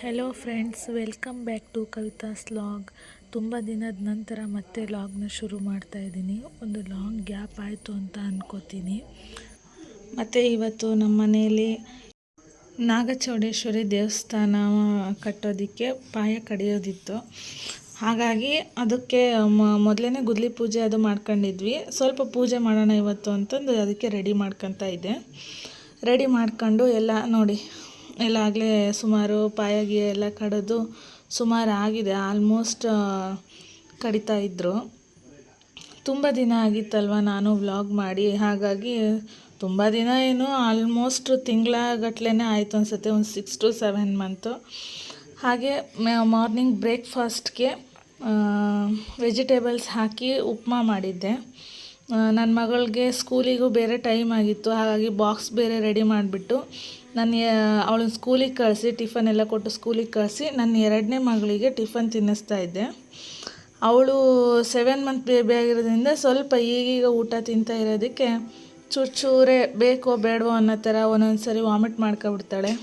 Hello friends, welcome back to Kavitha's vlog. ತುಂಬ ದಿನದ ನಂತರ ಮತ್ತೆ ಲಾಗ್ನ ಶುರು ಮಾಡ್ತಾ ಇದ್ದೀನಿ. ಒಂದು ಲಾಂಗ್ ಗ್ಯಾಪ್ ಆಯಿತು ಅಂತ ಅನ್ಕೋತೀನಿ. ಮತ್ತು ಇವತ್ತು ನಮ್ಮ ಮನೆಯಲ್ಲಿ ನಾಗಚೌಡೇಶ್ವರಿ ದೇವಸ್ಥಾನ ಕಟ್ಟೋದಕ್ಕೆ ಪಾಯ ಕಡಿಯೋದಿತ್ತು. ಹಾಗಾಗಿ ಅದಕ್ಕೆ ಮೊದಲೇ ಗುದ್ಲಿ ಪೂಜೆ ಅದು ಮಾಡ್ಕೊಂಡಿದ್ವಿ. ಸ್ವಲ್ಪ ಪೂಜೆ ಮಾಡೋಣ ಇವತ್ತು ಅಂತಂದು ಅದಕ್ಕೆ ರೆಡಿ ಮಾಡ್ಕೊತಾ ಇದ್ದೆ. ರೆಡಿ ಮಾಡ್ಕೊಂಡು ಎಲ್ಲ ನೋಡಿ, ಎಲ್ಲ ಆಗಲೇ ಸುಮಾರು ಪಾಯಗಿ ಎಲ್ಲ ಕಡಿದು ಸುಮಾರು ಆಗಿದೆ. ಆಲ್ಮೋಸ್ಟ್ ಕಡಿತಾ ಇದ್ದರು. ತುಂಬ ದಿನ ಆಗಿತ್ತಲ್ವ ನಾನು ವ್ಲಾಗ್ ಮಾಡಿ, ಹಾಗಾಗಿ ತುಂಬ ದಿನ ಏನು ಆಲ್ಮೋಸ್ಟ್ ತಿಂಗಳಗಟ್ಲೆ ಆಯಿತು ಅನಿಸುತ್ತೆ, ಒಂದು 6 to 7 ಮಂತು. ಹಾಗೆ ಮಾರ್ನಿಂಗ್ ಬ್ರೇಕ್ಫಾಸ್ಟ್ಗೆ ವೆಜಿಟೇಬಲ್ಸ್ ಹಾಕಿ ಉಪ್ಮಾ ಮಾಡಿದ್ದೆ. ನನ್ನ ಮಗಳಿಗೆ ಸ್ಕೂಲಿಗೂ ಬೇರೆ ಟೈಮ್ ಆಗಿತ್ತು, ಹಾಗಾಗಿ ಬಾಕ್ಸ್ ಬೇರೆ ರೆಡಿ ಮಾಡಿಬಿಟ್ಟು ಅವಳನ್ನ ಸ್ಕೂಲಿಗೆ ಕಳಿಸಿ ಟಿಫನ್ ಎಲ್ಲ ಕೊಟ್ಟು ಸ್ಕೂಲಿಗೆ ಕಳಿಸಿ ನನ್ನ 2ನೇ ಮಗಳಿಗೆ ಟಿಫನ್ ತಿನ್ನಿಸ್ತಾ ಇದ್ದೆ. ಅವಳು 7 ಮಂತ್ ಬೇಬಿ ಆಗಿರೋದ್ರಿಂದ ಸ್ವಲ್ಪ ಈಗೀಗ ಊಟ ತಿಂತಾ ಇರೋದಕ್ಕೆ ಚೂರೇ ಬೇಕೋ ಬೇಡವೋ ಅನ್ನೋ ಥರ ಒಂದೊಂದು ಸರಿ ವಾಮಿಟ್ ಮಾಡ್ಕೊಬಿಡ್ತಾಳೆ.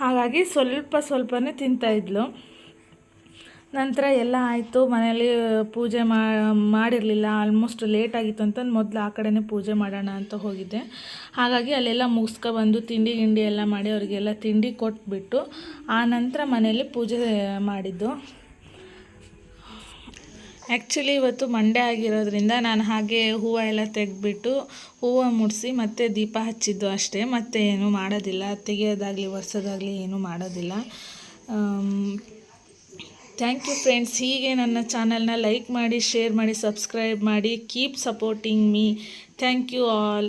ಹಾಗಾಗಿ ಸ್ವಲ್ಪನೇ ತಿಂತಾಯಿದ್ಲು. ನಂತರ ಎಲ್ಲ ಆಯಿತು. ಮನೆಯಲ್ಲಿ ಪೂಜೆ ಮಾಡಿರಲಿಲ್ಲ, ಆಲ್ಮೋಸ್ಟ್ ಲೇಟ್ ಆಗಿತ್ತು ಅಂತಂದು ಮೊದಲು ಆ ಕಡೆನೇ ಪೂಜೆ ಮಾಡೋಣ ಅಂತ ಹೋಗಿದ್ದೆ. ಹಾಗಾಗಿ ಅಲ್ಲೆಲ್ಲ ಮುಗಿಸ್ಕೊಬಂದು ತಿಂಡಿ ಎಲ್ಲ ಮಾಡಿ ಅವರಿಗೆಲ್ಲ ತಿಂಡಿ ಕೊಟ್ಬಿಟ್ಟು ಆ ನಂತರ ಮನೆಯಲ್ಲಿ ಪೂಜೆ ಮಾಡಿದ್ದು. ಆ್ಯಕ್ಚುಲಿ ಇವತ್ತು ಮಂಡೇ ಆಗಿರೋದ್ರಿಂದ ನಾನು ಹಾಗೆ ಹೂವು ಎಲ್ಲ ತೆಗೆದ್ಬಿಟ್ಟು ಹೂವು ಮುಡಿಸಿ ಮತ್ತು ದೀಪ ಹಚ್ಚಿದ್ದು ಅಷ್ಟೇ. ಮತ್ತು ಏನೂ ಮಾಡೋದಿಲ್ಲ, ತೆಗೆಯೋದಾಗಲಿ ಒರೆಸೋದಾಗಲಿ ಏನೂ ಮಾಡೋದಿಲ್ಲ. Thank you friends. ಹೀಗೆ ನನ್ನ ಚಾನಲ್ನ ಲೈಕ್ ಮಾಡಿ, ಶೇರ್ ಮಾಡಿ, ಸಬ್ಸ್ಕ್ರೈಬ್ ಮಾಡಿ. Keep supporting me. Thank you all.